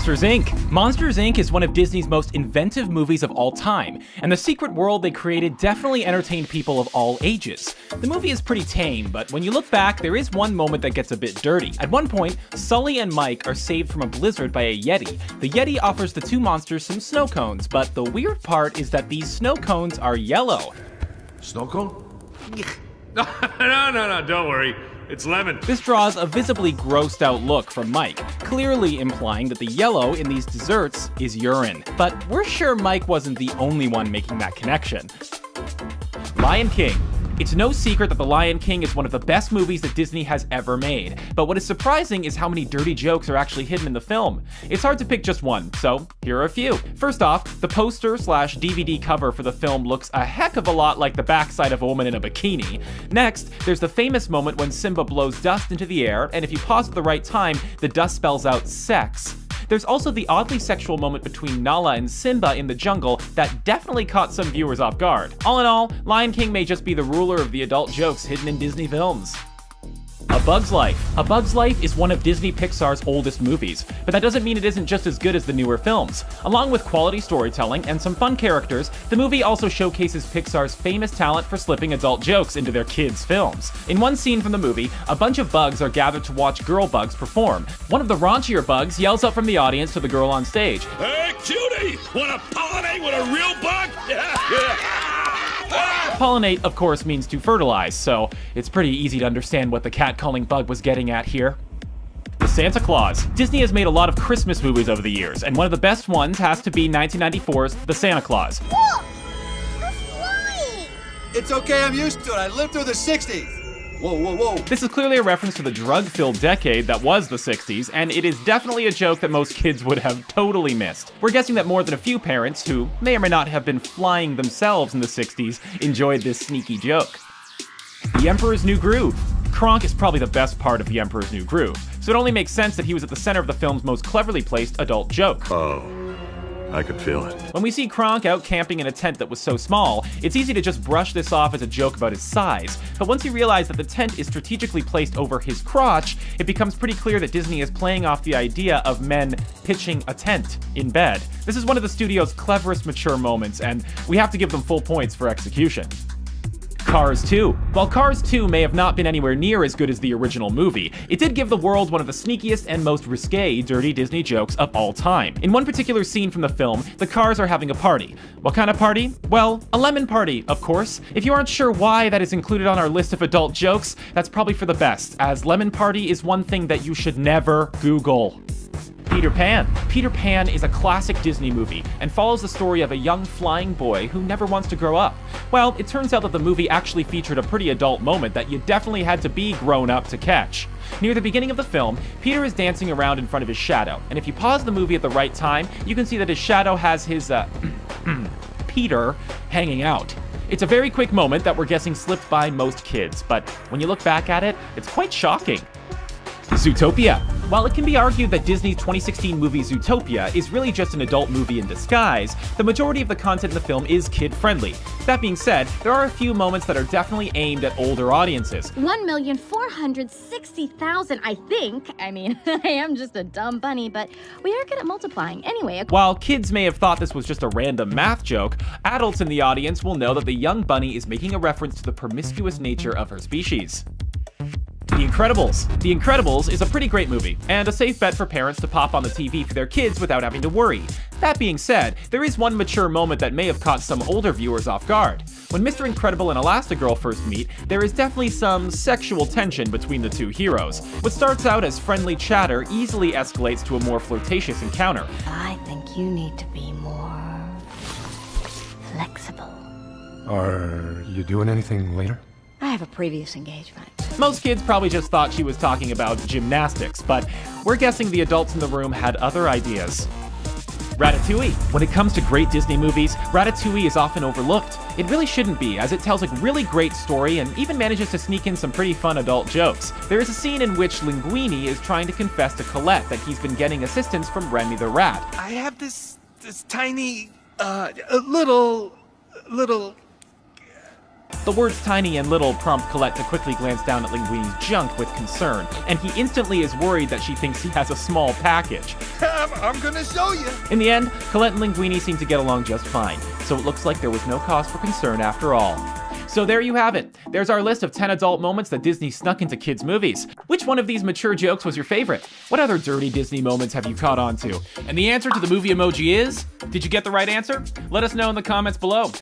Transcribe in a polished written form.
Monsters, Inc. Monsters, Inc. is one of Disney's most inventive movies of all time, and the secret world they created definitely entertained people of all ages. The movie is pretty tame, but when you look back, there is one moment that gets a bit dirty. At one point, Sully and Mike are saved from a blizzard by a Yeti. The Yeti offers the two monsters some snow cones, but the weird part is that these snow cones are yellow. Snow cone? No, don't worry. It's lemon. This draws a visibly grossed out look from Mike, clearly implying that the yellow in these desserts is urine. But we're sure Mike wasn't the only one making that connection. Lion King. It's no secret that The Lion King is one of the best movies that Disney has ever made, but what is surprising is how many dirty jokes are actually hidden in the film. It's hard to pick just one, so here are a few. First off, the poster/DVD cover for the film looks a heck of a lot like the backside of a woman in a bikini. Next, there's the famous moment when Simba blows dust into the air, and if you pause at the right time, the dust spells out sex. There's also the oddly sexual moment between Nala and Simba in the jungle that definitely caught some viewers off guard. All in all, Lion King may just be the ruler of the adult jokes hidden in Disney films. A Bug's Life. A Bug's Life is one of Disney Pixar's oldest movies, but that doesn't mean it isn't just as good as the newer films. Along with quality storytelling and some fun characters, the movie also showcases Pixar's famous talent for slipping adult jokes into their kids' films. In one scene from the movie, a bunch of bugs are gathered to watch girl bugs perform. One of the raunchier bugs yells out from the audience to the girl on stage, Hey, cutie! Wanna pollinate with a real bug? Pollinate, of course, means to fertilize, so it's pretty easy to understand what the cat-calling bug was getting at here. The Santa Claus. Disney has made a lot of Christmas movies over the years, and one of the best ones has to be 1994's The Santa Claus. Look! We're flying! It's okay, I'm used to it. I lived through the 60s. Whoa, whoa, whoa. This is clearly a reference to the drug-filled decade that was the 60s, and it is definitely a joke that most kids would have totally missed. We're guessing that more than a few parents, who may or may not have been flying themselves in the 60s, enjoyed this sneaky joke. The Emperor's New Groove. Kronk is probably the best part of The Emperor's New Groove, so it only makes sense that he was at the center of the film's most cleverly placed adult joke. Oh, I could feel it. When we see Kronk out camping in a tent that was so small, it's easy to just brush this off as a joke about his size, but once you realize that the tent is strategically placed over his crotch, it becomes pretty clear that Disney is playing off the idea of men pitching a tent in bed. This is one of the studio's cleverest mature moments, and we have to give them full points for execution. Cars 2. While Cars 2 may have not been anywhere near as good as the original movie, it did give the world one of the sneakiest and most risque dirty Disney jokes of all time. In one particular scene from the film, the cars are having a party. What kind of party? Well, a lemon party, of course. If you aren't sure why that is included on our list of adult jokes, that's probably for the best, as lemon party is one thing that you should never Google. Peter Pan. Peter Pan is a classic Disney movie and follows the story of a young flying boy who never wants to grow up. Well, it turns out that the movie actually featured a pretty adult moment that you definitely had to be grown up to catch. Near the beginning of the film, Peter is dancing around in front of his shadow, and if you pause the movie at the right time, you can see that his shadow has his, Peter hanging out. It's a very quick moment that we're guessing slipped by most kids, but when you look back at it, it's quite shocking. Zootopia. While it can be argued that Disney's 2016 movie Zootopia is really just an adult movie in disguise, the majority of the content in the film is kid-friendly. That being said, there are a few moments that are definitely aimed at older audiences. 1,460,000, I think. I mean, I am just a dumb bunny, but we are good at multiplying. Anyway, While kids may have thought this was just a random math joke, adults in the audience will know that the young bunny is making a reference to the promiscuous nature of her species. The Incredibles. The Incredibles is a pretty great movie, and a safe bet for parents to pop on the TV for their kids without having to worry. That being said, there is one mature moment that may have caught some older viewers off guard. When Mr. Incredible and Elastigirl first meet, there is definitely some sexual tension between the two heroes. What starts out as friendly chatter easily escalates to a more flirtatious encounter. I think you need to be more flexible. Are you doing anything later? I have a previous engagement. Most kids probably just thought she was talking about gymnastics, but we're guessing the adults in the room had other ideas. Ratatouille. When it comes to great Disney movies, Ratatouille is often overlooked. It really shouldn't be, as it tells a really great story and even manages to sneak in some pretty fun adult jokes. There is a scene in which Linguini is trying to confess to Colette that he's been getting assistance from Remy the Rat. I have this tiny, little The words tiny and little prompt Colette to quickly glance down at Linguini's junk with concern, and he instantly is worried that she thinks he has a small package. I'm gonna show you. In the end, Colette and Linguini seem to get along just fine, so it looks like there was no cause for concern after all. So there you have it. There's our list of 10 adult moments that Disney snuck into kids' movies. Which one of these mature jokes was your favorite? What other dirty Disney moments have you caught on to? And the answer to the movie emoji is... Did you get the right answer? Let us know in the comments below.